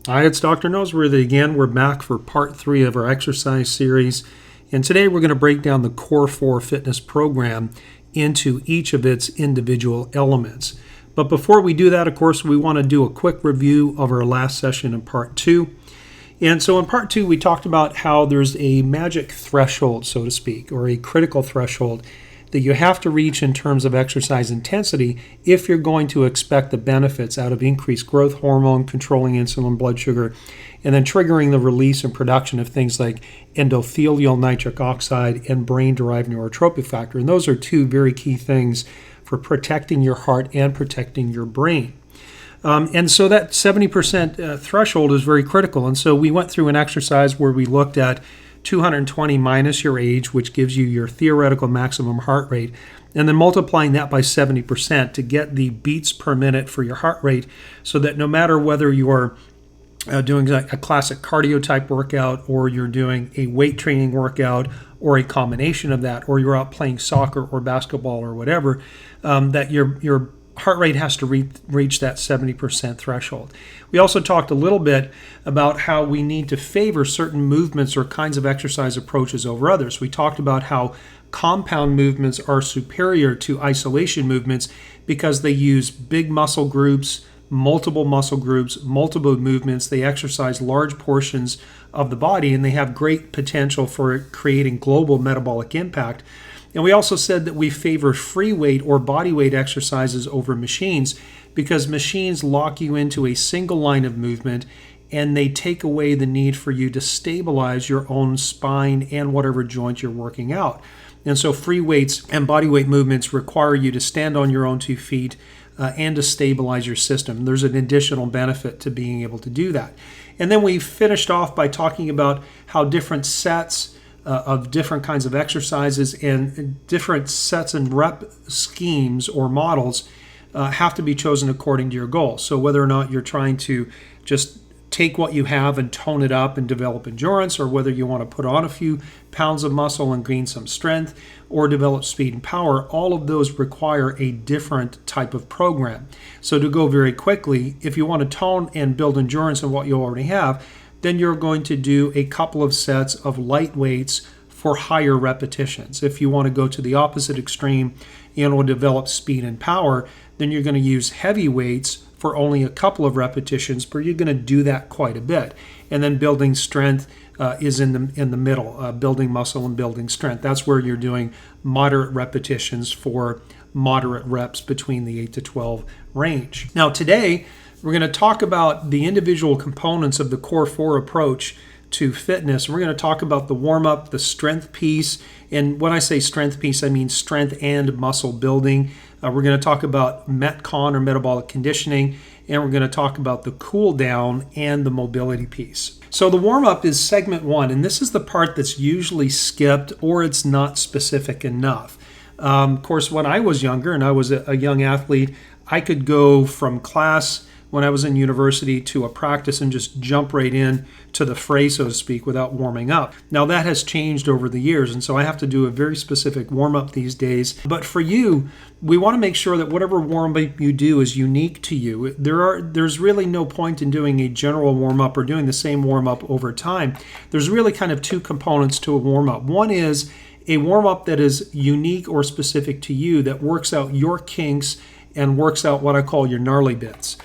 Hi, it's Dr. Noseworthy again. We're back for part 3 of our exercise series. And today we're going to break down the Core4 fitness program into each of its individual elements. But before we do that, of course, we want to do a quick review of our last session in part 2. And so in part 2, we talked about how there's a magic threshold, so to speak, or a critical threshold that you have to reach in terms of exercise intensity if you're going to expect the benefits out of increased growth hormone, controlling insulin, blood sugar, and then triggering the release and production of things like endothelial nitric oxide and brain-derived neurotrophic factor. And those are two very key things for protecting your heart and protecting your brain. And so that 70% threshold is very critical. And so we went through an exercise where we looked at 220 minus your age, which gives you your theoretical maximum heart rate, and then multiplying that by 70% to get the beats per minute for your heart rate, so that no matter whether you're doing a classic cardio type workout, or you're doing a weight training workout, or a combination of that, or you're out playing soccer or basketball or whatever, that your heart rate has to reach that 70% threshold. We also talked a little bit about how we need to favor certain movements or kinds of exercise approaches over others. We talked about how compound movements are superior to isolation movements because they use big muscle groups, multiple movements. They exercise large portions of the body, and they have great potential for creating global metabolic impact. And we also said that we favor free weight or body weight exercises over machines because machines lock you into a single line of movement, and they take away the need for you to stabilize your own spine and whatever joint you're working out. And so free weights and body weight movements require you to stand on your own 2 feet and to stabilize your system. There's an additional benefit to being able to do that. And then we finished off by talking about how different sets of different kinds of exercises and different sets and rep schemes or models have to be chosen according to your goal. So whether or not you're trying to just take what you have and tone it up and develop endurance, or whether you want to put on a few pounds of muscle and gain some strength or develop speed and power, all of those require a different type of program. So to go very quickly, if you want to tone and build endurance in what you already have, then you're going to do a couple of sets of light weights for higher repetitions. If you want to go to the opposite extreme and will develop speed and power, then you're going to use heavy weights for only a couple of repetitions, but you're going to do that quite a bit. And then building strength is in the middle, building muscle and building strength. That's where you're doing moderate repetitions for moderate reps between the 8 to 12 range. Now today, we're going to talk about the individual components of the Core4 approach to fitness. We're going to talk about the warm-up, the strength piece, and when I say strength piece, I mean strength and muscle building. We're going to talk about Metcon or metabolic conditioning, and we're going to talk about the cool down and the mobility piece. So the warm-up is segment 1, and this is the part that's usually skipped or it's not specific enough. Of course, when I was younger and I was a young athlete, I could go from class when I was in university to a practice and just jump right in to the fray, so to speak, without warming up. Now that has changed over the years, and so I have to do a very specific warm-up these days. But for you, we want to make sure that whatever warm-up you do is unique to you. There's really no point in doing a general warm-up or doing the same warm-up over time. There's really kind of 2 components to a warm-up. One is a warm-up that is unique or specific to you, that works out your kinks and works out what I call your gnarly bits.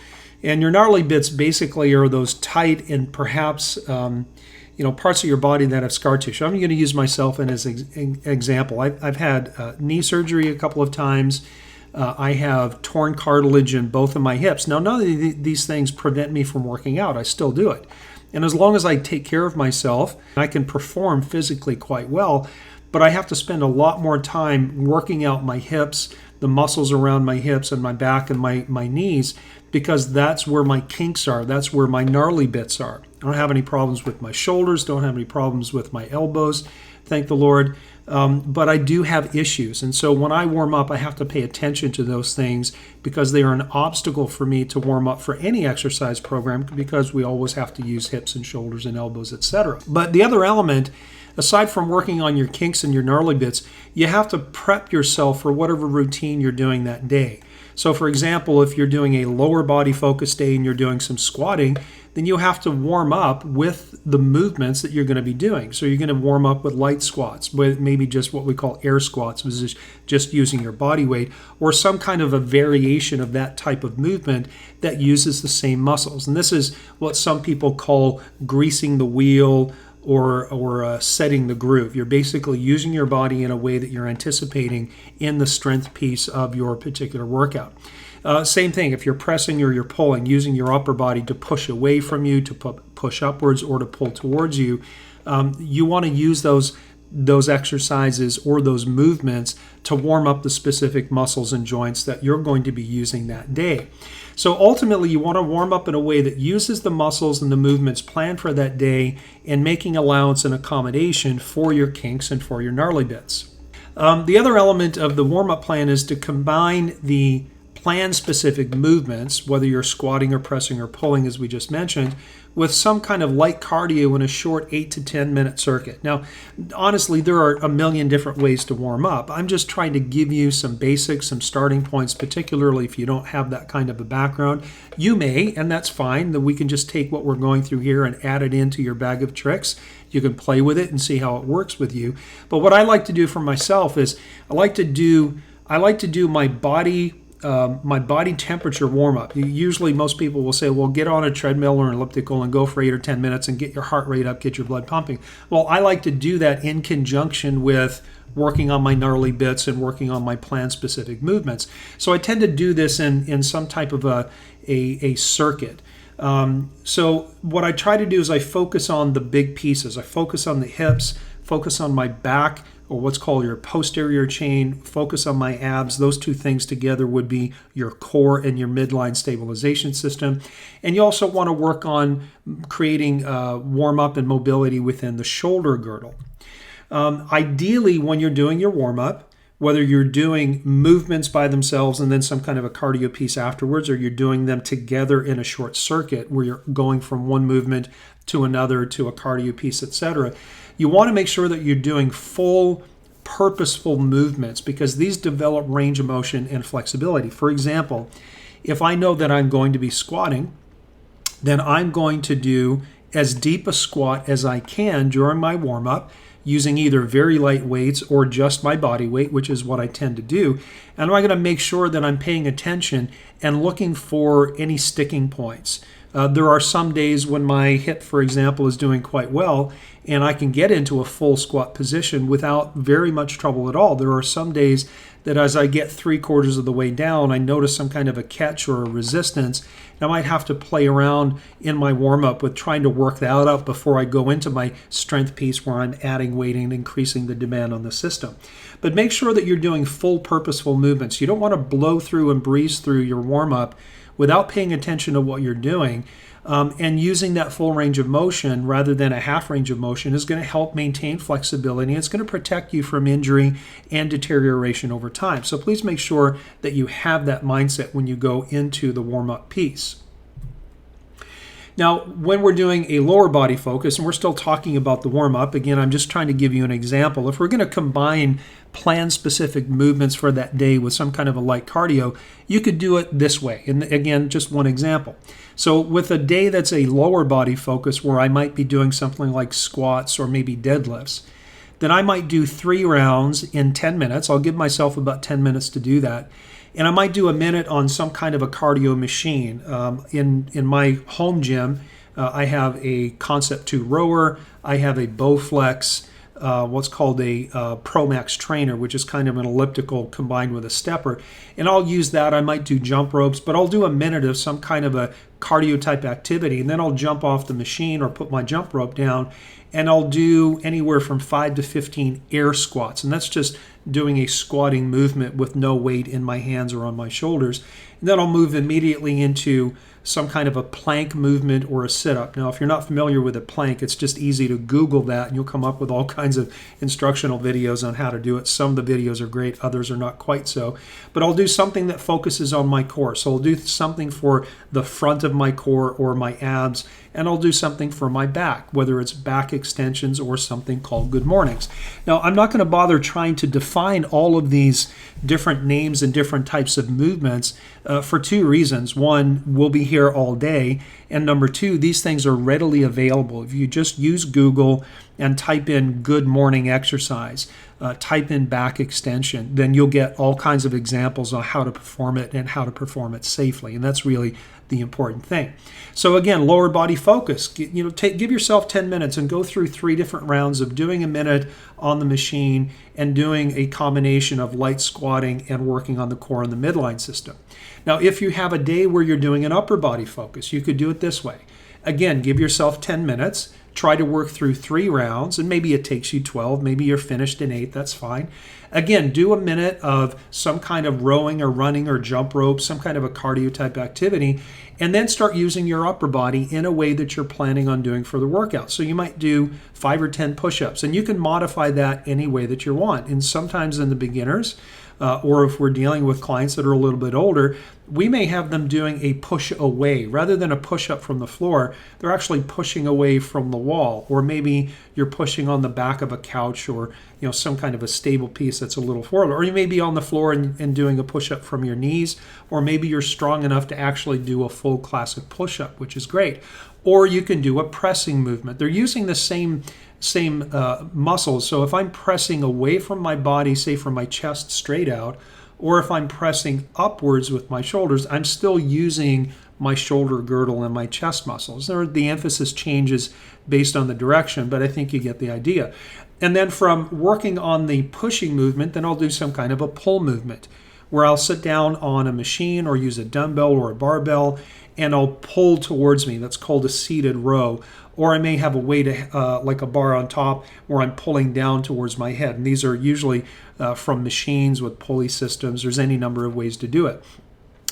And your gnarly bits basically are those tight and perhaps parts of your body that have scar tissue. I'm going to use myself as an example. I've had knee surgery a couple of times. I have torn cartilage in both of my hips. Now, none of these things prevent me from working out. I still do it. And as long as I take care of myself, I can perform physically quite well. But I have to spend a lot more time working out my hips, the muscles around my hips and my back and my knees, because that's where my kinks are. That's where my gnarly bits are. I don't have any problems with my shoulders, don't have any problems with my elbows, thank the Lord. but I do have issues. And so when I warm up, I have to pay attention to those things because they are an obstacle for me to warm up for any exercise program, because we always have to use hips and shoulders and elbows, etc. But the other element, aside from working on your kinks and your gnarly bits, you have to prep yourself for whatever routine you're doing that day. So for example, if you're doing a lower body focus day and you're doing some squatting, then you have to warm up with the movements that you're going to be doing. So you're going to warm up with light squats, with maybe just what we call air squats, which is just using your body weight, or some kind of a variation of that type of movement that uses the same muscles. And this is what some people call greasing the wheel, or setting the groove. You're basically using your body in a way that you're anticipating in the strength piece of your particular workout. Same thing, if you're pressing or you're pulling, using your upper body to push away from you, to push upwards, or to pull towards you, you want to use those exercises or those movements to warm up the specific muscles and joints that you're going to be using that day. So ultimately, you want to warm up in a way that uses the muscles and the movements planned for that day, and making allowance and accommodation for your kinks and for your gnarly bits. The other element of the warm-up plan is to combine the plan-specific movements, whether you're squatting or pressing or pulling, as we just mentioned, with some kind of light cardio in a short 8 to 10 minute circuit. Now, honestly, there are a million different ways to warm up. I'm just trying to give you some basics, some starting points, particularly if you don't have that kind of a background. You may, and that's fine, that we can just take what we're going through here and add it into your bag of tricks. You can play with it and see how it works with you. But what I like to do for myself is I like to do my body temperature warm-up. Usually most people will say, well, get on a treadmill or an elliptical and go for 8 or 10 minutes and get your heart rate up, get your blood pumping. Well, I like to do that in conjunction with working on my gnarly bits and working on my plan-specific movements. So I tend to do this in some type of a circuit. So what I try to do is I focus on the big pieces. I focus on the hips, focus on my back, or what's called your posterior chain, focus on my abs. Those two things together would be your core and your midline stabilization system. And you also want to work on creating warm-up and mobility within the shoulder girdle. Ideally, when you're doing your warm-up, whether you're doing movements by themselves and then some kind of a cardio piece afterwards, or you're doing them together in a short circuit where you're going from one movement to another to a cardio piece, etc., you want to make sure that you're doing full, purposeful movements, because these develop range of motion and flexibility. For example, if I know that I'm going to be squatting, then I'm going to do as deep a squat as I can during my warm-up, using either very light weights or just my body weight, which is what I tend to do. And I'm going to make sure that I'm paying attention and looking for any sticking points. There are some days when my hip, for example, is doing quite well, and I can get into a full squat position without very much trouble at all. There are some days that as I get 3/4 of the way down, I notice some kind of a catch or a resistance. And I might have to play around in my warm-up with trying to work that out before I go into my strength piece where I'm adding weight and increasing the demand on the system. But make sure that you're doing full purposeful movements. You don't want to blow through and breeze through your warm-up without paying attention to what you're doing. And using that full range of motion rather than a half range of motion is going to help maintain flexibility. It's going to protect you from injury and deterioration over time. So please make sure that you have that mindset when you go into the warm-up piece. Now, when we're doing a lower body focus, and we're still talking about the warm-up, again, I'm just trying to give you an example. If we're going to combine plan-specific movements for that day with some kind of a light cardio, you could do it this way. And again, just one example. So with a day that's a lower body focus where I might be doing something like squats or maybe deadlifts, then I might do 3 rounds in 10 minutes. I'll give myself about 10 minutes to do that. And I might do a minute on some kind of a cardio machine. In my home gym, I have a Concept 2 rower. I have a Bowflex, what's called a Pro Max trainer, which is kind of an elliptical combined with a stepper. And I'll use that. I might do jump ropes, but I'll do a minute of some kind of a cardio type activity. And then I'll jump off the machine or put my jump rope down. And I'll do anywhere from 5 to 15 air squats. And that's just doing a squatting movement with no weight in my hands or on my shoulders. And then I'll move immediately into some kind of a plank movement or a sit-up. Now, if you're not familiar with a plank, it's just easy to Google that and you'll come up with all kinds of instructional videos on how to do it. Some of the videos are great, others are not quite so. But I'll do something that focuses on my core. So I'll do something for the front of my core or my abs, and I'll do something for my back, whether it's back extensions or something called good mornings. Now, I'm not going to bother trying to define all of these different names and different types of movements for two reasons. One, we'll be here all day, and number two, these things are readily available. If you just use Google and type in good morning exercise, type in back extension, then you'll get all kinds of examples on how to perform it and how to perform it safely, and that's really the important thing. So again, lower body focus. Give yourself 10 minutes and go through 3 different rounds of doing a minute on the machine and doing a combination of light squatting and working on the core and the midline system. Now, if you have a day where you're doing an upper body focus, you could do it this way. Again, give yourself 10 minutes. Try to work through 3 rounds, and maybe it takes you 12. Maybe you're finished in 8. That's fine. Again, do a minute of some kind of rowing or running or jump rope, some kind of a cardio type activity, and then start using your upper body in a way that you're planning on doing for the workout. So you might do 5 or 10 push-ups, and you can modify that any way that you want. And sometimes in the beginners, or if we're dealing with clients that are a little bit older, we may have them doing a push away. Rather than a push up from the floor, they're actually pushing away from the wall. Or maybe you're pushing on the back of a couch or some kind of a stable piece that's a little forward. Or you may be on the floor and doing a push up from your knees. Or maybe you're strong enough to actually do a full classic push up, which is great. Or you can do a pressing movement. They're using the same muscles. So if I'm pressing away from my body, say from my chest straight out, or if I'm pressing upwards with my shoulders, I'm still using my shoulder girdle and my chest muscles. The emphasis changes based on the direction, but I think you get the idea. And then from working on the pushing movement, then I'll do some kind of a pull movement where I'll sit down on a machine or use a dumbbell or a barbell and I'll pull towards me. That's called a seated row. Or I may have a weight like a bar on top where I'm pulling down towards my head. And these are usually from machines with pulley systems. There's any number of ways to do it.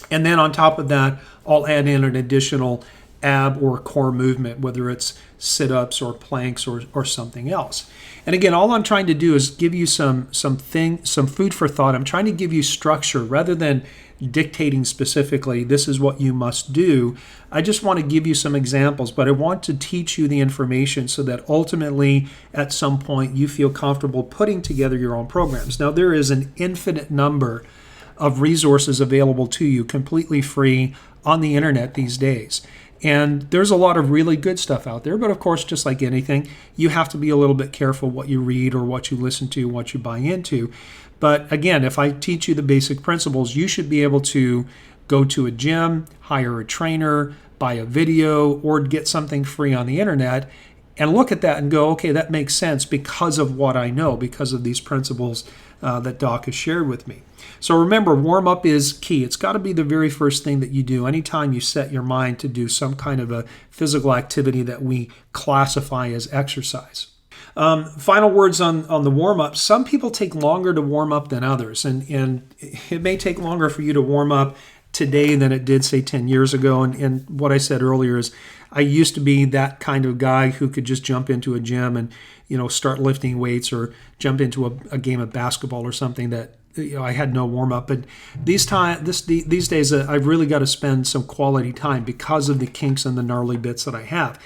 And then on top of that, I'll add in an additional ab or core movement, whether it's sit-ups or planks or something else. And again, all I'm trying to do is give you some food for thought. I'm trying to give you structure rather than dictating specifically, this is what you must do. I just want to give you some examples, but I want to teach you the information so that ultimately at some point you feel comfortable putting together your own programs. Now, there is an infinite number of resources available to you completely free on the internet these days. And there's a lot of really good stuff out there, but of course, just like anything, you have to be a little bit careful what you read or what you listen to, what you buy into. But again, if I teach you the basic principles, you should be able to go to a gym, hire a trainer, buy a video, or get something free on the internet and look at that and go, okay, that makes sense because of what I know, because of these principles that Doc has shared with me. So remember, warm-up is key. It's got to be the very first thing that you do anytime you set your mind to do some kind of a physical activity that we classify as exercise. Final words on the warm-up. Some people take longer to warm up than others, and it may take longer for you to warm up today than it did, say, 10 years ago. And what I said earlier is I used to be that kind of guy who could just jump into a gym and start lifting weights or jump into a game of basketball or something that I had no warm up. But these days I've really got to spend some quality time because of the kinks and the gnarly bits that I have.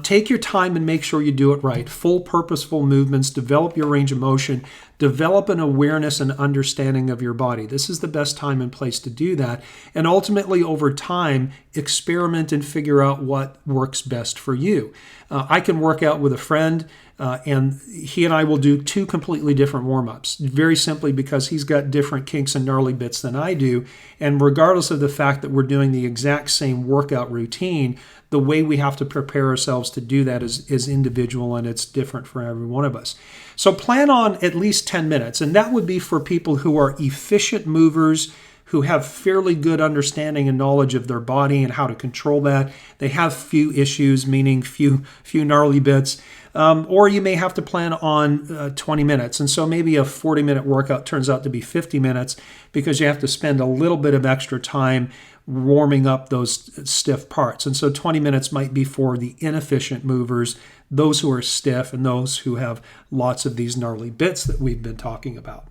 Take your time and make sure you do it right. Full purposeful movements, develop your range of motion, develop an awareness and understanding of your body. This is the best time and place to do that. And ultimately, over time, experiment and figure out what works best for you. I can work out with a friend, and he and I will do 2 completely different warm-ups, very simply because he's got different kinks and gnarly bits than I do. And regardless of the fact that we're doing the exact same workout routine, the way we have to prepare ourselves to do that is individual, and it's different for every one of us. So plan on at least 10 minutes, and that would be for people who are efficient movers who have fairly good understanding and knowledge of their body and how to control that. They have few issues, meaning few gnarly bits. Or you may have to plan on 20 minutes. And so maybe a 40-minute workout turns out to be 50 minutes because you have to spend a little bit of extra time warming up those stiff parts. And so 20 minutes might be for the inefficient movers, those who are stiff and those who have lots of these gnarly bits that we've been talking about.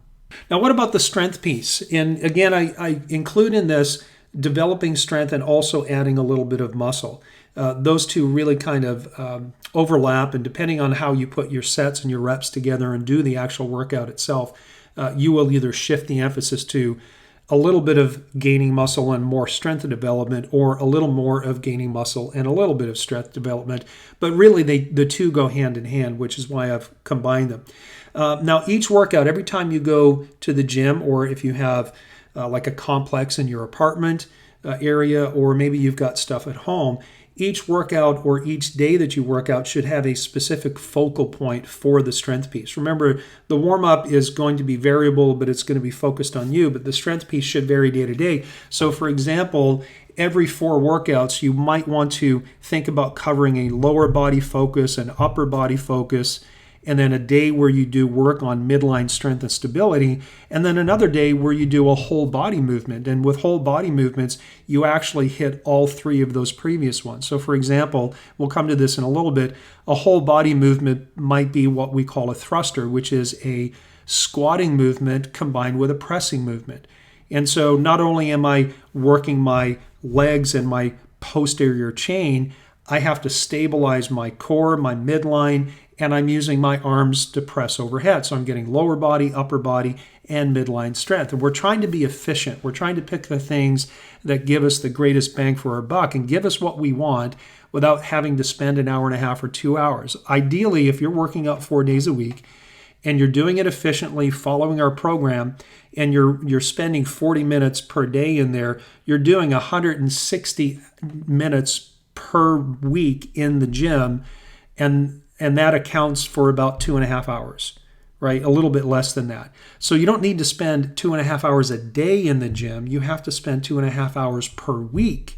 Now, what about the strength piece? And again, I include in this developing strength and also adding a little bit of muscle. Those two really kind of overlap, and depending on how you put your sets and your reps together and do the actual workout itself, you will either shift the emphasis to a little bit of gaining muscle and more strength development, or a little more of gaining muscle and a little bit of strength development. But really, the two go hand in hand, which is why I've combined them. Now, each workout, every time you go to the gym, or if you have like a complex in your apartment area, or maybe you've got stuff at home, each workout or each day that you work out should have a specific focal point for the strength piece. Remember, the warm-up is going to be variable, but it's going to be focused on you, but the strength piece should vary day to day. So for example, every 4 workouts, you might want to think about covering a lower body focus, an upper body focus, and then a day where you do work on midline strength and stability, and then another day where you do a whole body movement. And with whole body movements, you actually hit all 3 of those previous ones. So for example, we'll come to this in a little bit, a whole body movement might be what we call a thruster, which is a squatting movement combined with a pressing movement. And so not only am I working my legs and my posterior chain, I have to stabilize my core, my midline, and I'm using my arms to press overhead. So I'm getting lower body, upper body, and midline strength. And we're trying to be efficient. We're trying to pick the things that give us the greatest bang for our buck and give us what we want without having to spend an hour and a half or 2 hours. Ideally, if you're working out 4 days a week and you're doing it efficiently, following our program, and you're spending 40 minutes per day in there, you're doing 160 minutes per week in the gym, and that accounts for about 2.5 hours, right? A little bit less than that. So you don't need to spend 2.5 hours a day in the gym. You have to spend 2.5 hours per week.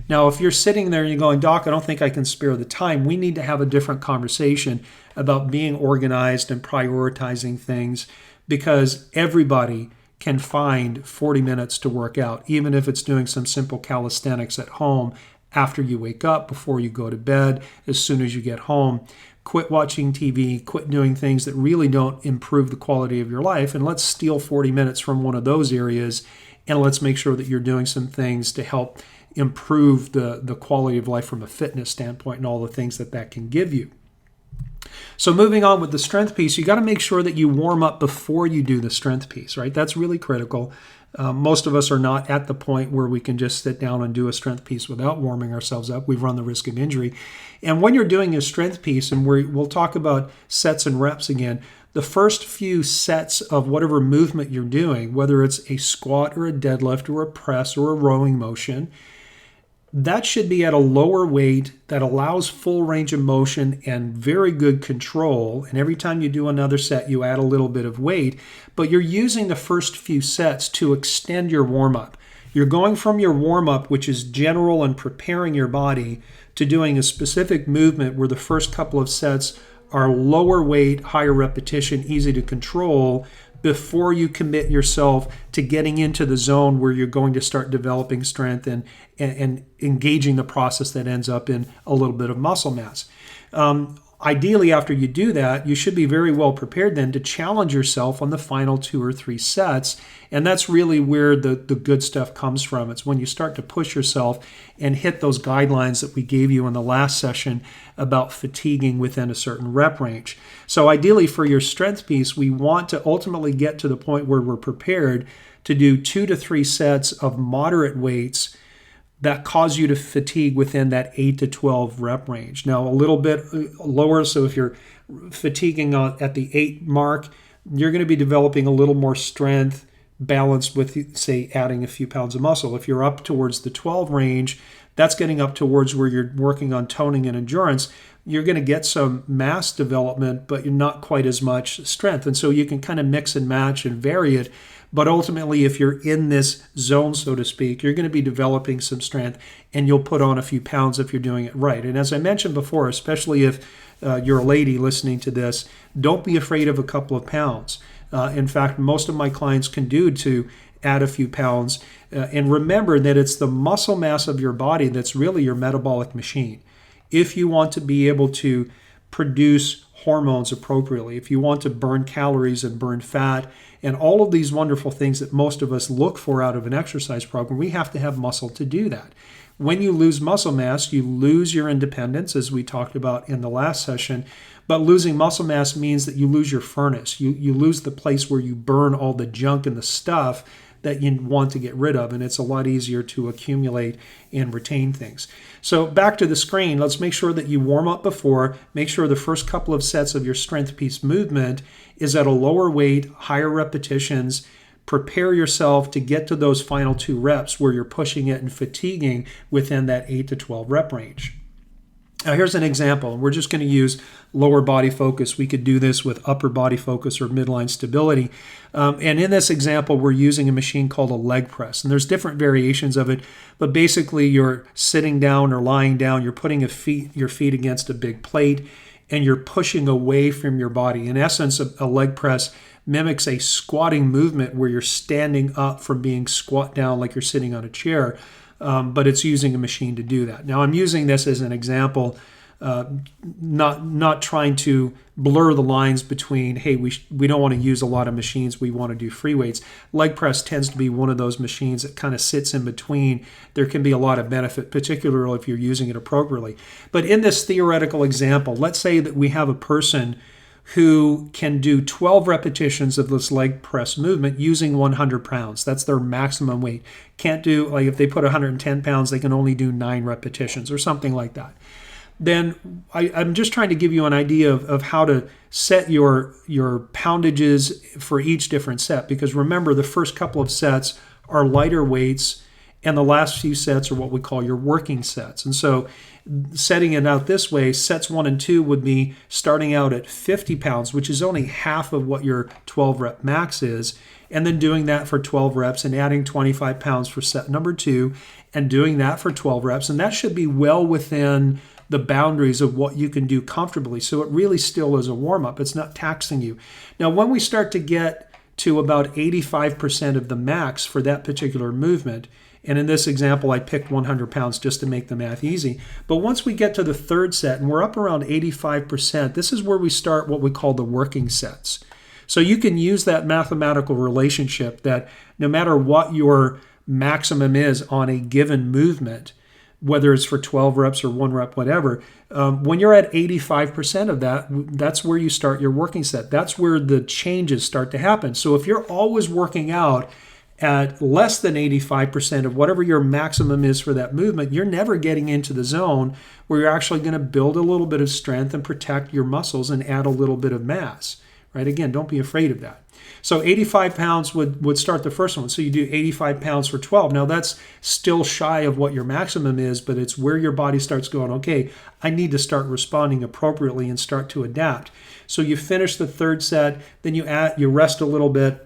Now, if you're sitting there and you're going, Doc, I don't think I can spare the time, we need to have a different conversation about being organized and prioritizing things, because everybody can find 40 minutes to work out, even if it's doing some simple calisthenics at home after you wake up, before you go to bed, as soon as you get home. Quit watching TV, quit doing things that really don't improve the quality of your life, and let's steal 40 minutes from one of those areas, and let's make sure that you're doing some things to help improve the quality of life from a fitness standpoint and all the things that can give you. So moving on with the strength piece, you got to make sure that you warm up before you do the strength piece, right? That's really critical. Most of us are not at the point where we can just sit down and do a strength piece without warming ourselves up. We've run the risk of injury. And when you're doing a strength piece, and we'll talk about sets and reps again, the first few sets of whatever movement you're doing, whether it's a squat or a deadlift or a press or a rowing motion, that should be at a lower weight that allows full range of motion and very good control. And every time you do another set, you add a little bit of weight, but you're using the first few sets to extend your warm-up. You're going from your warm-up, which is general and preparing your body, to doing a specific movement where the first couple of sets are lower weight, higher repetition, easy to control, before you commit yourself to getting into the zone where you're going to start developing strength and engaging the process that ends up in a little bit of muscle mass. Ideally, after you do that, you should be very well prepared then to challenge yourself on the final 2 or 3 sets. And that's really where the good stuff comes from. It's when you start to push yourself and hit those guidelines that we gave you in the last session about fatiguing within a certain rep range. So ideally for your strength piece, we want to ultimately get to the point where we're prepared to do 2 to 3 sets of moderate weights that cause you to fatigue within that 8 to 12 rep range. Now, a little bit lower, so if you're fatiguing at the 8 mark, you're going to be developing a little more strength balanced with, say, adding a few pounds of muscle. If you're up towards the 12 range, That's getting up towards where you're working on toning and endurance. You're going to get some mass development, but you're not quite as much strength. And so you can kind of mix and match and vary it. But ultimately, if you're in this zone, so to speak, you're going to be developing some strength, and you'll put on a few pounds if you're doing it right. And as I mentioned before, especially if you're a lady listening to this, don't be afraid of a couple of pounds. In fact, most of my clients can do to add a few pounds. And remember that it's the muscle mass of your body that's really your metabolic machine. If you want to be able to produce hormones appropriately, if you want to burn calories and burn fat, and all of these wonderful things that most of us look for out of an exercise program, we have to have muscle to do that. When you lose muscle mass, you lose your independence, as we talked about in the last session. But losing muscle mass means that you lose your furnace. You lose the place where you burn all the junk and the stuff that you want to get rid of, and it's a lot easier to accumulate and retain things. So back to the screen, let's make sure that you warm up before. Make sure the first couple of sets of your strength piece movement is at a lower weight, higher repetitions. Prepare yourself to get to those final 2 reps where you're pushing it and fatiguing within that 8 to 12 rep range. Now here's an example. We're just going to use lower body focus. We could do this with upper body focus or midline stability. And in this example, we're using a machine called a leg press. And there's different variations of it, but basically you're sitting down or lying down, you're putting your feet against a big plate, and you're pushing away from your body. In essence, a leg press mimics a squatting movement where you're standing up from being squat down like you're sitting on a chair. But it's using a machine to do that. Now, I'm using this as an example, not trying to blur the lines between, hey, we don't want to use a lot of machines, we want to do free weights. Leg press tends to be one of those machines that kind of sits in between. There can be a lot of benefit, particularly if you're using it appropriately. But in this theoretical example, let's say that we have a person who can do 12 repetitions of this leg press movement using 100 pounds. That's their maximum weight. Can't do, like if they put 110 pounds, they can only do 9 repetitions or something like that. Then I'm just trying to give you an idea of how to set your poundages for each different set, because remember, the first couple of sets are lighter weights and the last few sets are what we call your working sets. And so setting it out this way, sets 1 and 2 would be starting out at 50 pounds, which is only half of what your 12 rep max is, and then doing that for 12 reps and adding 25 pounds for set number 2 and doing that for 12 reps. And that should be well within the boundaries of what you can do comfortably. So it really still is a warm-up. It's not taxing you. Now, when we start to get to about 85% of the max for that particular movement, and in this example, I picked 100 pounds just to make the math easy. But once we get to the third set and we're up around 85%, this is where we start what we call the working sets. So you can use that mathematical relationship that no matter what your maximum is on a given movement, whether it's for 12 reps or 1 rep, whatever, when you're at 85% of that, that's where you start your working set. That's where the changes start to happen. So if you're always working out at less than 85% of whatever your maximum is for that movement, you're never getting into the zone where you're actually going to build a little bit of strength and protect your muscles and add a little bit of mass, right? Again, don't be afraid of that. So 85 pounds would start the first one. So you do 85 pounds for 12. Now that's still shy of what your maximum is, but it's where your body starts going, okay, I need to start responding appropriately and start to adapt. So you finish the third set, then you rest a little bit,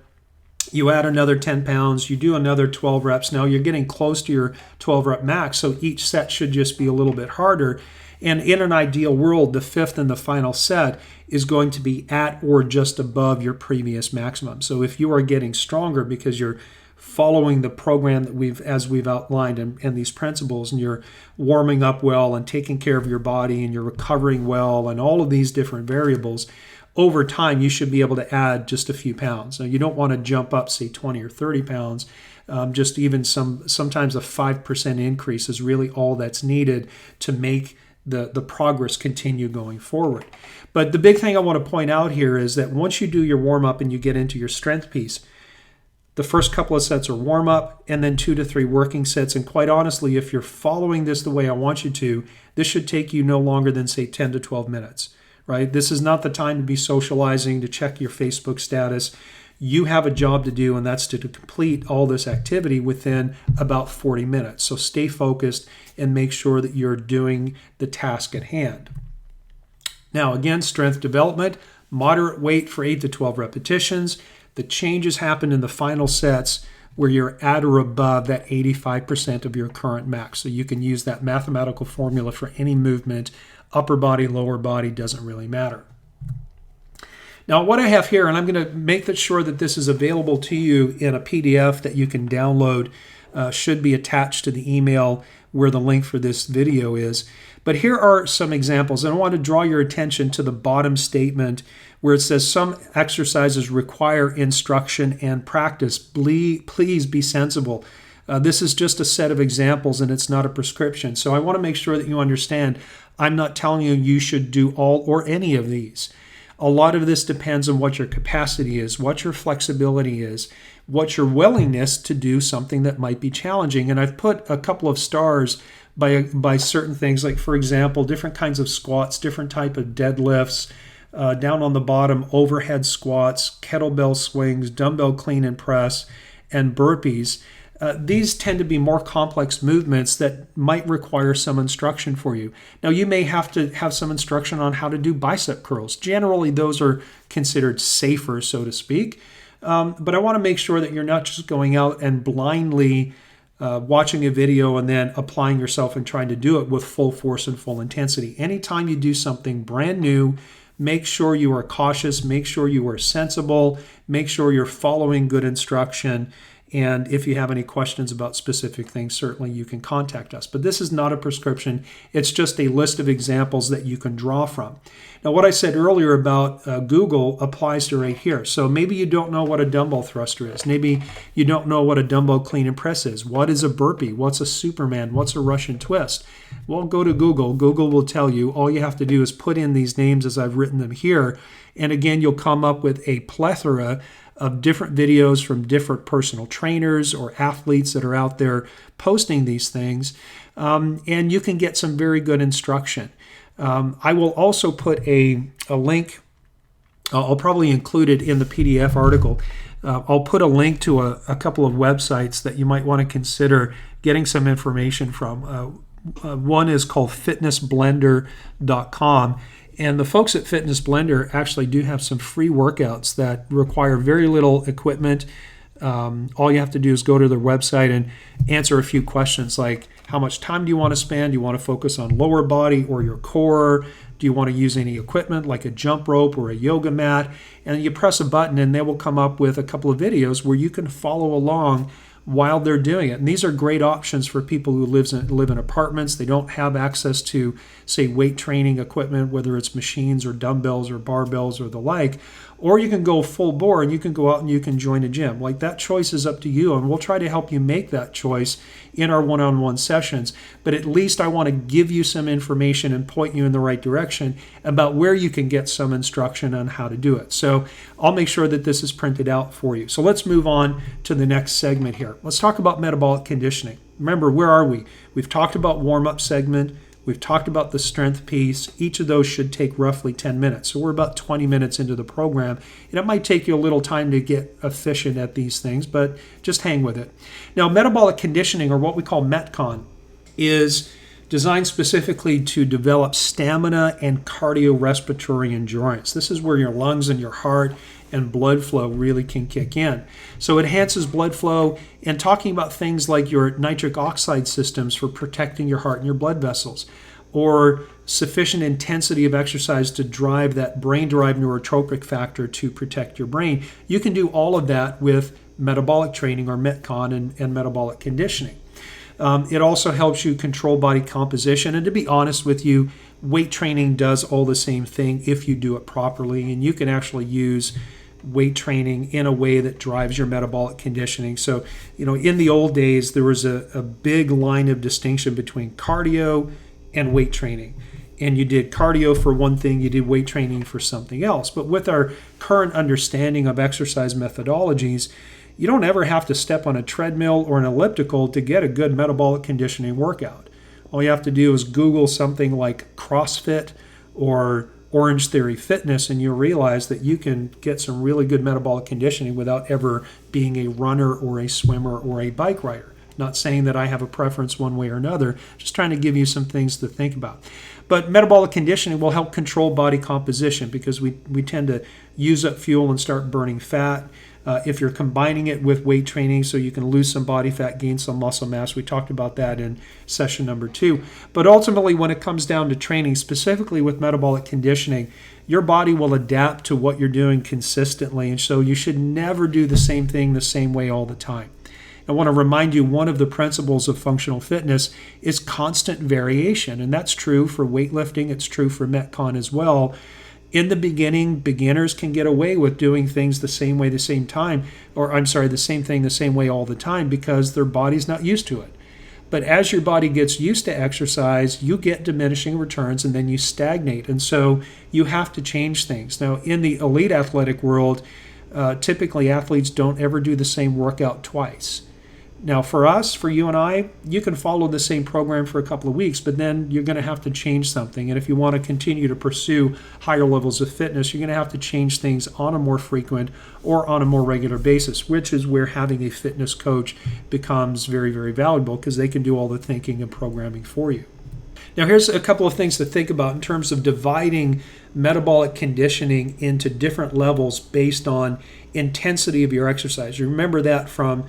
you add another 10 pounds, you do another 12 reps. Now you're getting close to your 12 rep max, so each set should just be a little bit harder. And in an ideal world, the fifth and the final set is going to be at or just above your previous maximum. So if you are getting stronger because you're following the program that as we've outlined and these principles, and you're warming up well and taking care of your body and you're recovering well and all of these different variables, over time you should be able to add just a few pounds. Now you don't want to jump up, say 20 or 30 pounds. Just even sometimes a 5% increase is really all that's needed to make the progress continue going forward. But the big thing I want to point out here is that once you do your warm-up and you get into your strength piece, the first couple of sets are warm-up and then 2 to 3 working sets. And quite honestly, if you're following this the way I want you to, this should take you no longer than, say, 10 to 12 minutes, right? This is not the time to be socializing, to check your Facebook status. You have a job to do, and that's to complete all this activity within about 40 minutes. So stay focused and make sure that you're doing the task at hand. Now, again, strength development, moderate weight for 8 to 12 repetitions. The changes happen in the final sets where you're at or above that 85% of your current max. So you can use that mathematical formula for any movement, upper body, lower body, doesn't really matter. Now, what I have here, and I'm going to make sure that this is available to you in a PDF that you can download, should be attached to the email where the link for this video is. But here are some examples, and I want to draw your attention to the bottom statement where it says some exercises require instruction and practice. Please be sensible. This is just a set of examples, and it's not a prescription. So I want to make sure that you understand I'm not telling you you should do all or any of these. A lot of this depends on what your capacity is, what your flexibility is, what your willingness to do something that might be challenging. And I've put a couple of stars by certain things, like, for example, different kinds of squats, different type of deadlifts, down on the bottom, overhead squats, kettlebell swings, dumbbell clean and press, and burpees. These tend to be more complex movements that might require some instruction for you. Now, you may have to have some instruction on how to do bicep curls. Generally, those are considered safer, so to speak. But I want to make sure that you're not just going out and blindly watching a video and then applying yourself and trying to do it with full force and full intensity. Anytime you do something brand new, make sure you are cautious, make sure you are sensible, make sure you're following good instruction. And if you have any questions about specific things, certainly you can contact us. But this is not a prescription. It's just a list of examples that you can draw from. Now, what I said earlier about Google applies to right here. So maybe you don't know what a dumbbell thruster is. Maybe you don't know what a dumbbell clean and press is. What is a burpee? What's a Superman? What's a Russian twist? Well, go to Google. Google will tell you. All you have to do is put in these names as I've written them here. And again, you'll come up with a plethora of different videos from different personal trainers or athletes that are out there posting these things, and you can get some very good instruction. I will also put a link, I'll probably include it in the PDF article. I'll put a link to a couple of websites that you might want to consider getting some information from. One is called fitnessblender.com. And the folks at Fitness Blender actually do have some free workouts that require very little equipment. All you have to do is go to their website and answer a few questions like, how much time do you want to spend? Do you want to focus on lower body or your core? Do you want to use any equipment like a jump rope or a yoga mat? And you press a button and they will come up with a couple of videos where you can follow along while they're doing it. And these are great options for people who live in apartments. They don't have access to, say, weight training equipment, whether it's machines or dumbbells or barbells or the like. Or you can go full bore and you can go out and you can join a gym. Like, that choice is up to you, and we'll try to help you make that choice in our one-on-one sessions. But at least I want to give you some information and point you in the right direction about where you can get some instruction on how to do it. So I'll make sure that this is printed out for you. So let's move on to the next segment here. Let's talk about metabolic conditioning. Remember, where are we? We've talked about warm-up segment. We've talked about the strength piece. Each of those should take roughly 10 minutes. So we're about 20 minutes into the program. And it might take you a little time to get efficient at these things, but just hang with it. Now, metabolic conditioning, or what we call Metcon, is designed specifically to develop stamina and cardiorespiratory endurance. This is where your lungs and your heart and blood flow really can kick in. So it enhances blood flow, and talking about things like your nitric oxide systems for protecting your heart and your blood vessels, or sufficient intensity of exercise to drive that brain-derived neurotrophic factor to protect your brain. You can do all of that with metabolic training, or Metcon, and metabolic conditioning. It also helps you control body composition, and to be honest with you, weight training does all the same thing if you do it properly, and you can actually use weight training in a way that drives your metabolic conditioning. So, in the old days, there was a big line of distinction between cardio and weight training. And you did cardio for one thing, you did weight training for something else. But with our current understanding of exercise methodologies, you don't ever have to step on a treadmill or an elliptical to get a good metabolic conditioning workout. All you have to do is Google something like CrossFit or Orange Theory Fitness, and you'll realize that you can get some really good metabolic conditioning without ever being a runner or a swimmer or a bike rider. Not saying that I have a preference one way or another, just trying to give you some things to think about. But metabolic conditioning will help control body composition because we tend to use up fuel and start burning fat. If you're combining it with weight training so you can lose some body fat, gain some muscle mass, we talked about that in session number 2. But ultimately, when it comes down to training, specifically with metabolic conditioning, your body will adapt to what you're doing consistently. And so you should never do the same thing the same way all the time. I want to remind you, one of the principles of functional fitness is constant variation. And that's true for weightlifting. It's true for Metcon as well. In the beginning, beginners can get away with doing things the same way, the same time, the same thing the same way all the time because their body's not used to it. But as your body gets used to exercise, you get diminishing returns and then you stagnate. And so you have to change things. Now, in the elite athletic world, typically athletes don't ever do the same workout twice. Now, for us, for you and I, you can follow the same program for a couple of weeks, but then you're going to have to change something. And if you want to continue to pursue higher levels of fitness, you're going to have to change things on a more frequent or on a more regular basis, which is where having a fitness coach becomes very, very valuable because they can do all the thinking and programming for you. Now, here's a couple of things to think about in terms of dividing metabolic conditioning into different levels based on intensity of your exercise. You remember that from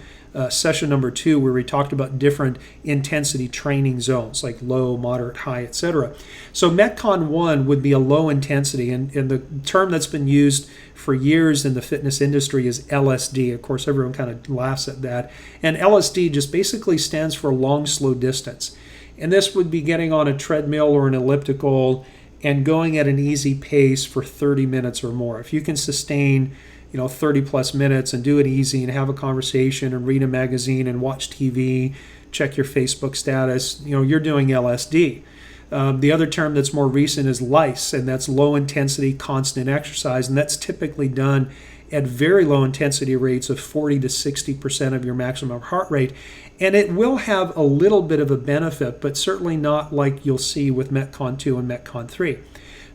session number 2 where we talked about different intensity training zones like low, moderate, high, etc. So Metcon 1 would be a low intensity, and the term that's been used for years in the fitness industry is LSD. Of course, everyone kind of laughs at that. And LSD just basically stands for long, slow distance. And this would be getting on a treadmill or an elliptical and going at an easy pace for 30 minutes or more. If you can sustain 30 plus minutes and do it easy and have a conversation and read a magazine and watch TV, check your Facebook status, you're doing LSD. The other term that's more recent is LICE, and that's low intensity constant exercise, and that's typically done at very low intensity rates of 40 to 60% of your maximum heart rate. And it will have a little bit of a benefit, but certainly not like you'll see with Metcon 2 and Metcon 3.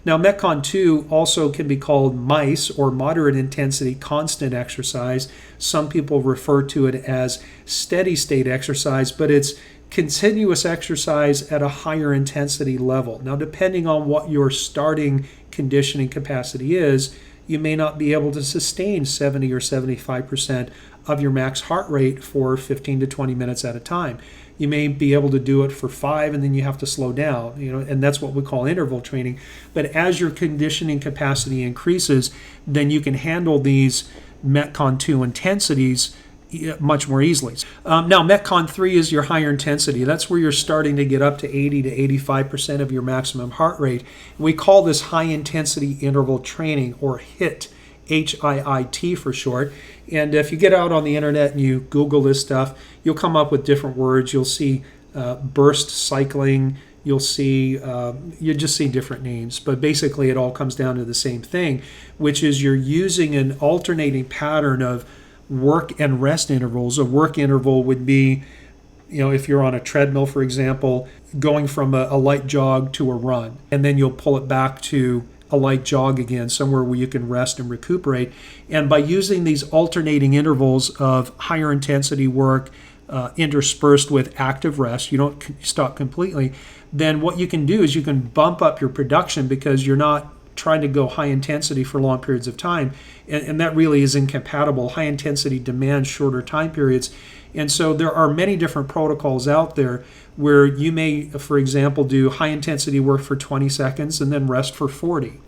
Now, Metcon 2 also can be called MICE, or moderate intensity constant exercise. Some people refer to it as steady state exercise, but it's continuous exercise at a higher intensity level. Now, depending on what your starting conditioning capacity is, you may not be able to sustain 70 or 75% of your max heart rate for 15 to 20 minutes at a time. You may be able to do it for 5 and then you have to slow down, and that's what we call interval training. But as your conditioning capacity increases, then you can handle these Metcon 2 intensities much more easily. Now, Metcon 3 is your higher intensity. That's where you're starting to get up to 80 to 85% of your maximum heart rate. We call this high intensity interval training, or HIIT, HIIT for short. And if you get out on the internet and you Google this stuff, you'll come up with different words. You'll see burst cycling. You'll see, you just see different names. But basically it all comes down to the same thing, which is you're using an alternating pattern of work and rest intervals. A work interval would be, if you're on a treadmill, for example, going from a light jog to a run, and then you'll pull it back to a light jog again, somewhere where you can rest and recuperate. And by using these alternating intervals of higher intensity work interspersed with active rest, you don't stop completely, then what you can do is you can bump up your production because you're not trying to go high intensity for long periods of time. And that really is incompatible. High intensity demands shorter time periods. And so there are many different protocols out there where you may, for example, do high intensity work for 20 seconds and then rest for 40.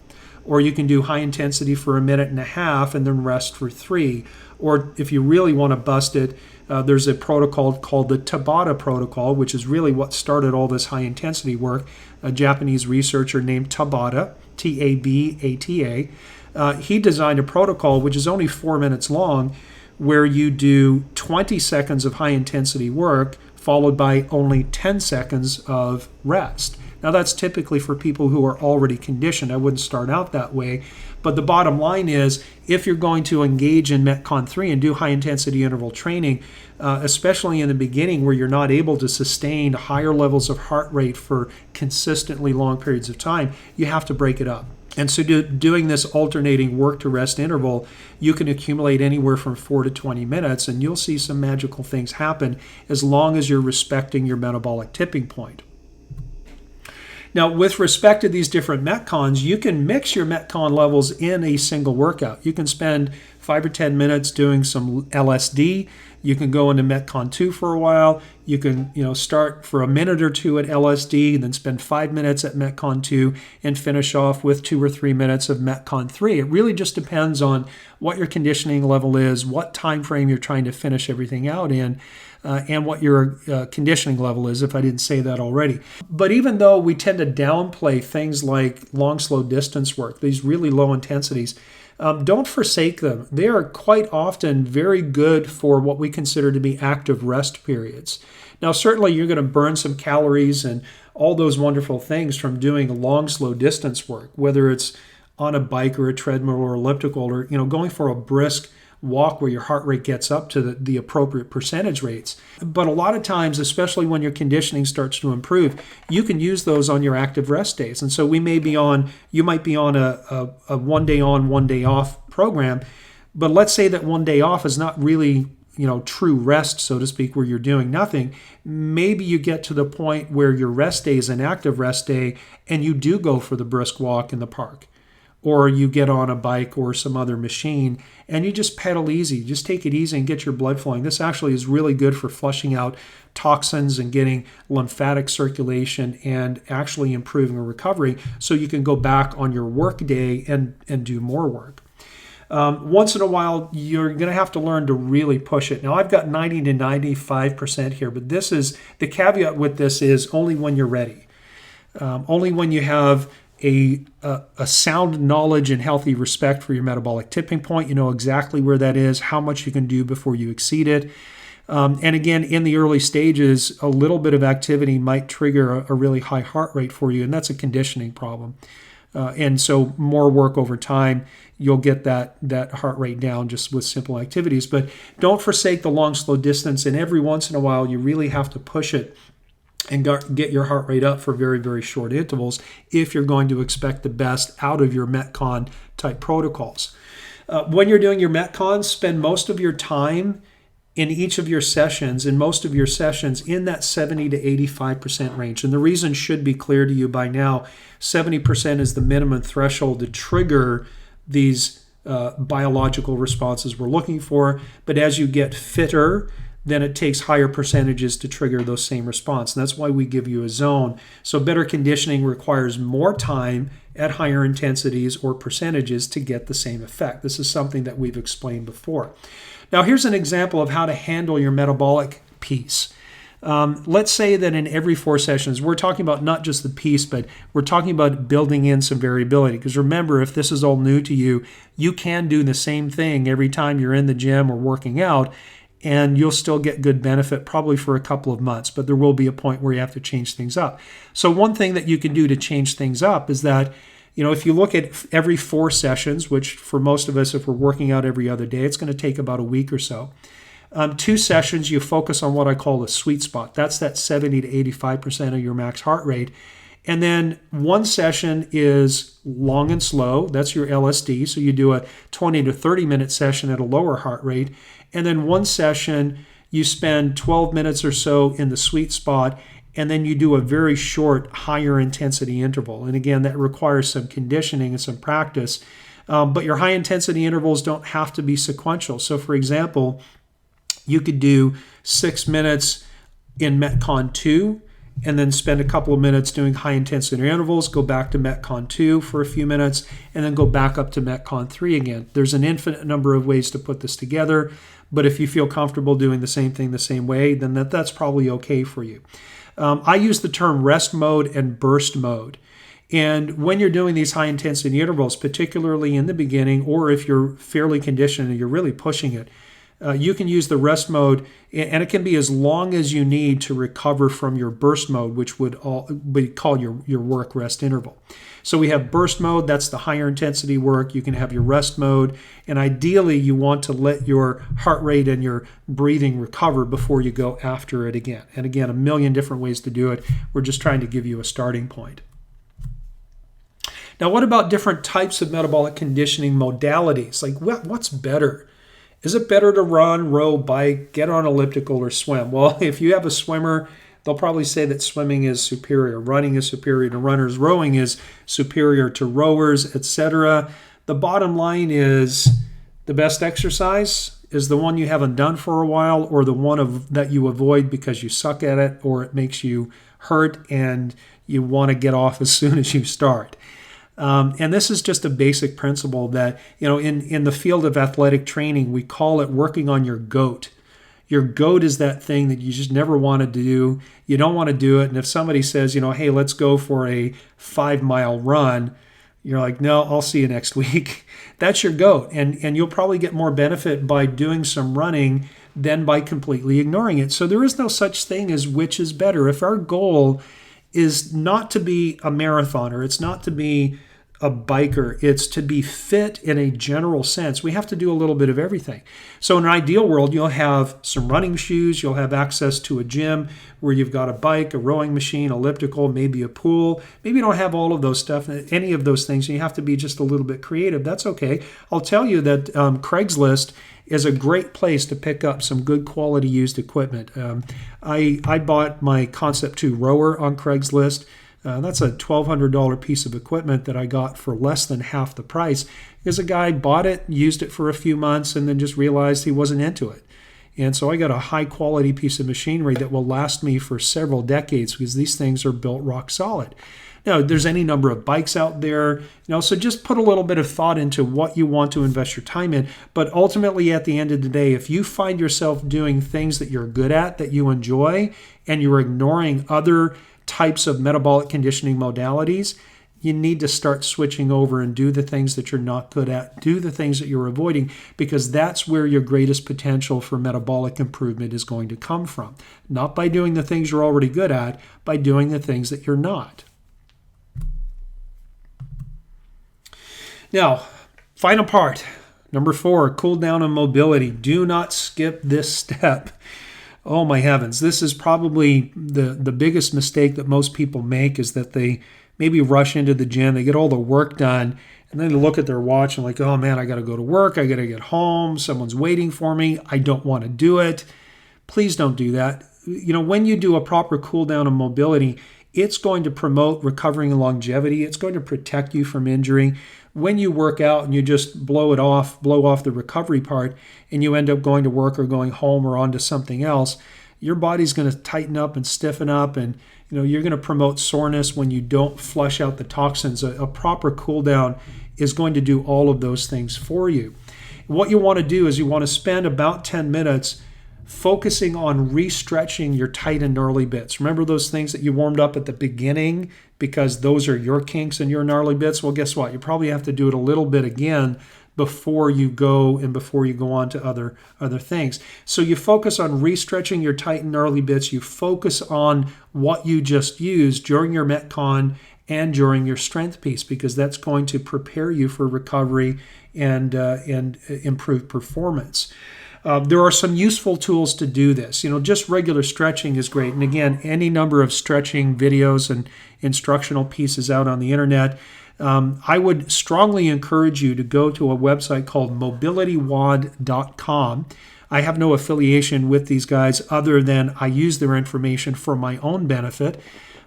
Or you can do high intensity for a minute and a half and then rest for 3. Or if you really want to bust it, there's a protocol called the Tabata protocol, which is really what started all this high intensity work. A Japanese researcher named Tabata, T-A-B-A-T-A, he designed a protocol which is only 4 minutes long, where you do 20 seconds of high intensity work followed by only 10 seconds of rest. Now that's typically for people who are already conditioned. I wouldn't start out that way. But the bottom line is, if you're going to engage in Metcon 3 and do high intensity interval training, especially in the beginning where you're not able to sustain higher levels of heart rate for consistently long periods of time, you have to break it up. And so doing this alternating work to rest interval, you can accumulate anywhere from 4 to 20 minutes, and you'll see some magical things happen as long as you're respecting your metabolic tipping point. Now, with respect to these different Metcons, you can mix your Metcon levels in a single workout. You can spend 5 or 10 minutes doing some LSD. You can go into Metcon 2 for a while. You can, start for a minute or two at LSD, then spend 5 minutes at Metcon 2 and finish off with 2 or 3 minutes of Metcon 3. It really just depends on what your conditioning level is, what time frame you're trying to finish everything out in, and what your conditioning level is, if I didn't say that already. But even though we tend to downplay things like long, slow distance work, these really low intensities, don't forsake them. They are quite often very good for what we consider to be active rest periods. Now, certainly you're going to burn some calories and all those wonderful things from doing long, slow distance work, whether it's on a bike or a treadmill or elliptical, or going for a brisk walk where your heart rate gets up to the appropriate percentage rates. But a lot of times, especially when your conditioning starts to improve, you can use those on your active rest days. And so you might be on a 1 day on, 1 day off program, but let's say that 1 day off is not really true rest, so to speak, where you're doing nothing. Maybe you get to the point where your rest day is an active rest day and you do go for the brisk walk in the park, or you get on a bike or some other machine and you just pedal easy. Just take it easy and get your blood flowing. This actually is really good for flushing out toxins and getting lymphatic circulation and actually improving recovery, so you can go back on your work day and do more work. Once in a while, you're going to have to learn to really push it. Now, I've got 90 to 95% here, but this is the caveat with this is only when you're ready. Only when you have a sound knowledge and healthy respect for your metabolic tipping point. You know exactly where that is, how much you can do before you exceed it. And again, in the early stages, a little bit of activity might trigger a really high heart rate for you, and that's a conditioning problem. And so more work over time, you'll get that heart rate down just with simple activities. But don't forsake the long, slow distance, and every once in a while, you really have to push it and get your heart rate up for very, very short intervals if you're going to expect the best out of your Metcon type protocols. When you're doing your Metcons, spend most of your time in each of your sessions, in that 70 to 85% range. And the reason should be clear to you by now. 70% is the minimum threshold to trigger these biological responses we're looking for. But as you get fitter, then it takes higher percentages to trigger those same response. And that's why we give you a zone. So better conditioning requires more time at higher intensities or percentages to get the same effect. This is something that we've explained before. Now, here's an example of how to handle your metabolic piece. Let's say that in every 4 sessions, we're talking about not just the piece, but we're talking about building in some variability. Because remember, if this is all new to you, you can do the same thing every time you're in the gym or working out, and you'll still get good benefit probably for a couple of months, but there will be a point where you have to change things up. So one thing that you can do to change things up is that, if you look at every 4 sessions, which for most of us, if we're working out every other day, it's going to take about a week or so. 2 sessions, you focus on what I call the sweet spot. That's that 70 to 85% of your max heart rate. And then 1 session is long and slow. That's your LSD. So you do a 20 to 30 minute session at a lower heart rate. And then 1 session, you spend 12 minutes or so in the sweet spot, and then you do a very short, higher intensity interval. And again, that requires some conditioning and some practice. But your high intensity intervals don't have to be sequential. So for example, you could do 6 minutes in Metcon 2, and then spend a couple of minutes doing high intensity intervals, go back to Metcon 2 for a few minutes, and then go back up to Metcon 3 again. There's an infinite number of ways to put this together, but if you feel comfortable doing the same thing the same way, then that's probably okay for you. I use the term rest mode and burst mode. And when you're doing these high intensity intervals, particularly in the beginning, or if you're fairly conditioned and you're really pushing it, you can use the rest mode, and it can be as long as you need to recover from your burst mode, which would be called your work rest interval. So we have burst mode, that's the higher intensity work. You can have your rest mode, and ideally you want to let your heart rate and your breathing recover before you go after it again. And again, a million different ways to do it. We're just trying to give you a starting point. Now, what about different types of metabolic conditioning modalities? Like, what's better? Is it better to run, row, bike, get on elliptical, or swim? Well, if you have a swimmer, they'll probably say that swimming is superior, running is superior to runners, rowing is superior to rowers, etc. The bottom line is the best exercise is the one you haven't done for a while, or the one that you avoid because you suck at it, or it makes you hurt and you want to get off as soon as you start. And this is just a basic principle that, in the field of athletic training, we call it working on your GOAT. Your GOAT is that thing that you just never want to do. You don't want to do it. And if somebody says, hey, let's go for a 5-mile run, you're like, no, I'll see you next week. That's your GOAT. And you'll probably get more benefit by doing some running than by completely ignoring it. So there is no such thing as which is better. If our goal is not to be a marathoner, it's not to be a biker, it's to be fit in a general sense, we have to do a little bit of everything. So in an ideal world, you'll have some running shoes, you'll have access to a gym where you've got a bike, a rowing machine, elliptical, maybe a pool. Maybe you don't have all of those stuff, any of those things, and you have to be just a little bit creative. That's okay. I'll tell you that Craigslist is a great place to pick up some good quality used equipment. I bought my Concept 2 rower on Craigslist. That's a $1,200 piece of equipment that I got for less than half the price because a guy bought it, used it for a few months, and then just realized he wasn't into it. And so I got a high quality piece of machinery that will last me for several decades because these things are built rock solid. Now, there's any number of bikes out there, so just put a little bit of thought into what you want to invest your time in. But ultimately, at the end of the day, if you find yourself doing things that you're good at, that you enjoy, and you're ignoring other types of metabolic conditioning modalities, you need to start switching over and do the things that you're not good at, do the things that you're avoiding, because that's where your greatest potential for metabolic improvement is going to come from. Not by doing the things you're already good at, by doing the things that you're not. Now, final part, number 4, cool down and mobility. Do not skip this step. Oh my heavens, this is probably the biggest mistake that most people make, is that they maybe rush into the gym, they get all the work done, and then they look at their watch and like, oh man, I got to go to work, I got to get home, someone's waiting for me, I don't want to do it. Please don't do that. When you do a proper cool down and mobility, it's going to promote recovery and longevity. It's going to protect you from injury. When you work out and you just blow off the recovery part, and you end up going to work or going home or on to something else, your body's going to tighten up and stiffen up, and you're going to promote soreness when you don't flush out the toxins. A proper cool down is going to do all of those things for you. What you want to do is you want to spend about 10 minutes focusing on re-stretching your tight and gnarly bits. Remember those things that you warmed up at the beginning because those are your kinks and your gnarly bits? Well, guess what? You probably have to do it a little bit again before you go on to other things. So you focus on re-stretching your tight and gnarly bits. You focus on what you just used during your Metcon and during your strength piece, because that's going to prepare you for recovery and improved performance. There are some useful tools to do this. Just regular stretching is great. And again, any number of stretching videos and instructional pieces out on the internet. I would strongly encourage you to go to a website called mobilitywod.com. I have no affiliation with these guys other than I use their information for my own benefit,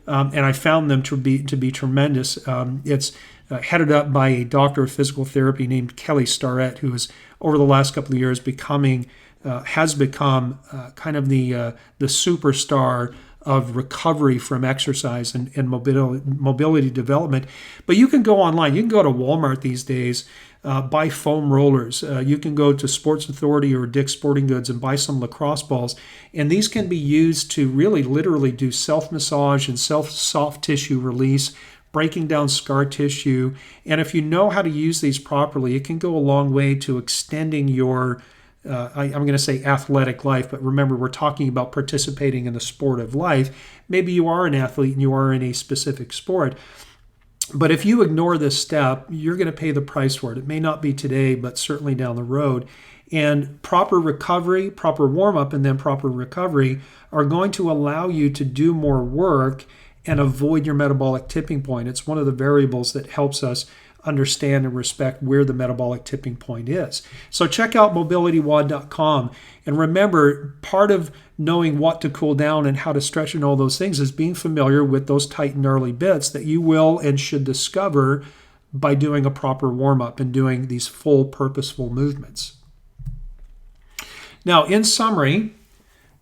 and I found them to be tremendous. It's headed up by a doctor of physical therapy named Kelly Starrett, who is over the last couple of years has become kind of the superstar of recovery from exercise and mobility development. But you can go online. You can go to Walmart these days, buy foam rollers. You can go to Sports Authority or Dick's Sporting Goods and buy some lacrosse balls. And these can be used to really literally do self-massage and self-soft tissue release, breaking down scar tissue. And if you know how to use these properly, it can go a long way to extending your I'm going to say athletic life, but remember, we're talking about participating in the sport of life. Maybe you are an athlete and you are in a specific sport. But if you ignore this step, you're going to pay the price for it. It may not be today, but certainly down the road. And proper recovery, proper warm-up, and then proper recovery are going to allow you to do more work and avoid your metabolic tipping point. It's one of the variables that helps us understand and respect where the metabolic tipping point is. So check out mobilitywod.com. And remember, part of knowing what to cool down and how to stretch and all those things is being familiar with those tight and gnarly bits that you will and should discover by doing a proper warm-up and doing these full purposeful movements. Now, in summary,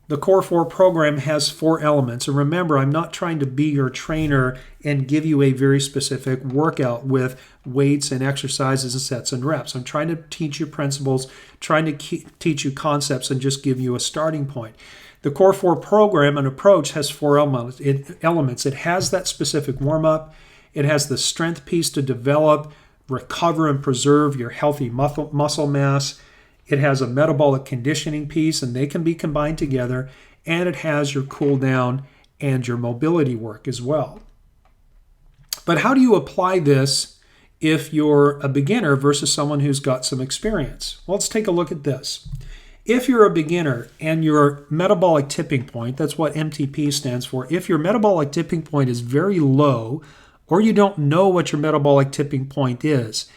the Core4 program has 4 elements. And remember, I'm not trying to be your trainer and give you a very specific workout with weights and exercises and sets and reps. I'm trying to teach you principles, trying to teach you concepts, and just give you a starting point. The Core4 program and approach has 4 elements. It has that specific warm-up. It has the strength piece to develop, recover, and preserve your healthy muscle mass. It has a metabolic conditioning piece, and they can be combined together. And it has your cool down and your mobility work as well. But how do you apply this if you're a beginner versus someone who's got some experience? Well, let's take a look at this. If you're a beginner and your metabolic tipping point, that's what MTP stands for, if your metabolic tipping point is very low, or you don't know what your metabolic tipping point is,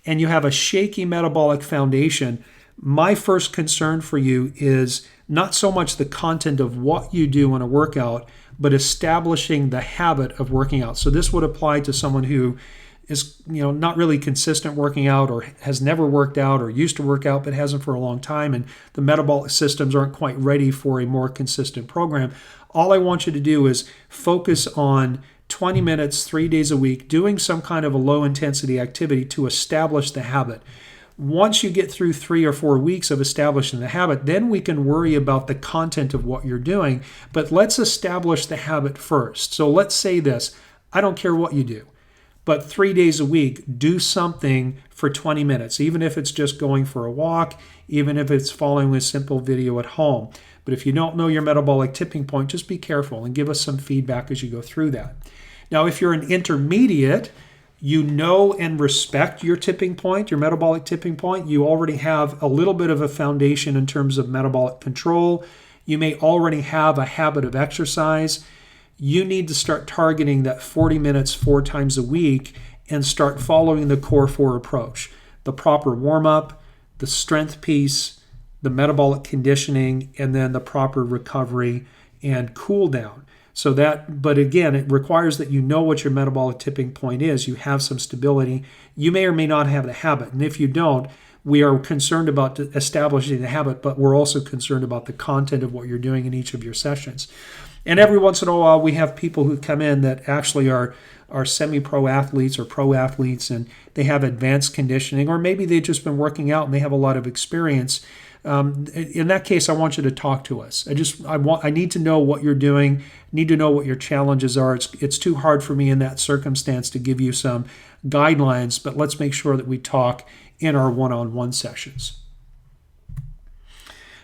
and you have a shaky metabolic foundation, my first concern for you is not so much the content of what you do in a workout, but establishing the habit of working out. So this would apply to someone who is, not really consistent working out, or has never worked out, or used to work out but hasn't for a long time, and the metabolic systems aren't quite ready for a more consistent program. All I want you to do is focus on 20 minutes, 3 days a week, doing some kind of a low intensity activity to establish the habit. Once you get through 3 or 4 weeks of establishing the habit, then we can worry about the content of what you're doing. But let's establish the habit first. So let's say this: I don't care what you do, but 3 days a week, do something for 20 minutes, even if it's just going for a walk, even if it's following a simple video at home. But if you don't know your metabolic tipping point, just be careful and give us some feedback as you go through that. Now, if you're an intermediate, you know and respect your tipping point, your metabolic tipping point. You already have a little bit of a foundation in terms of metabolic control. You may already have a habit of exercise. You need to start targeting that 40 minutes 4 times a week and start following the Core4 approach. The proper warm-up, the strength piece, the metabolic conditioning, and then the proper recovery and cool down. But again, it requires that you know what your metabolic tipping point is. You have some stability. You may or may not have the habit. And if you don't, we are concerned about establishing the habit, but we're also concerned about the content of what you're doing in each of your sessions. And every once in a while, we have people who come in that actually are semi-pro athletes or pro athletes, and they have advanced conditioning, or maybe they've just been working out and they have a lot of experience. In that case, I want you to talk to us. I need to know what you're doing, need to know what your challenges are. It's too hard for me in that circumstance to give you some guidelines, but let's make sure that we talk in our one-on-one sessions.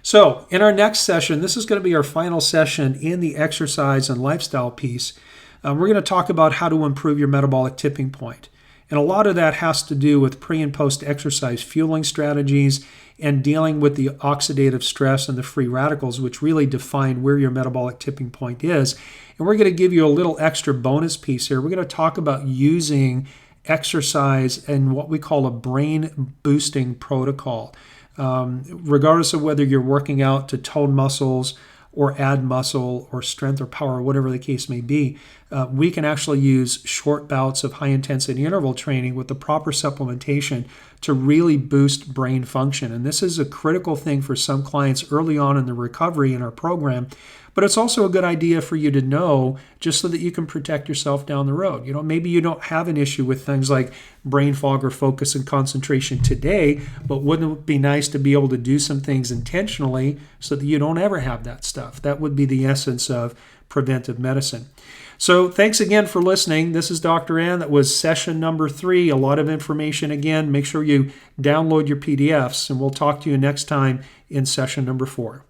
So in our next session, this is going to be our final session in the exercise and lifestyle piece. We're going to talk about how to improve your metabolic tipping point. And a lot of that has to do with pre and post exercise fueling strategies and dealing with the oxidative stress and the free radicals, which really define where your metabolic tipping point is. And we're going to give you a little extra bonus piece here. We're going to talk about using exercise and what we call a brain boosting protocol. Regardless of whether you're working out to tone muscles or add muscle or strength or power, whatever the case may be, we can actually use short bouts of high-intensity interval training with the proper supplementation to really boost brain function. And this is a critical thing for some clients early on in the recovery in our program, but it's also a good idea for you to know just so that you can protect yourself down the road. Maybe you don't have an issue with things like brain fog or focus and concentration today, but wouldn't it be nice to be able to do some things intentionally so that you don't ever have that stuff? That would be the essence of preventive medicine. So thanks again for listening. This is Dr. Ann. That was session number 3. A lot of information again. Make sure you download your PDFs, and we'll talk to you next time in session number 4.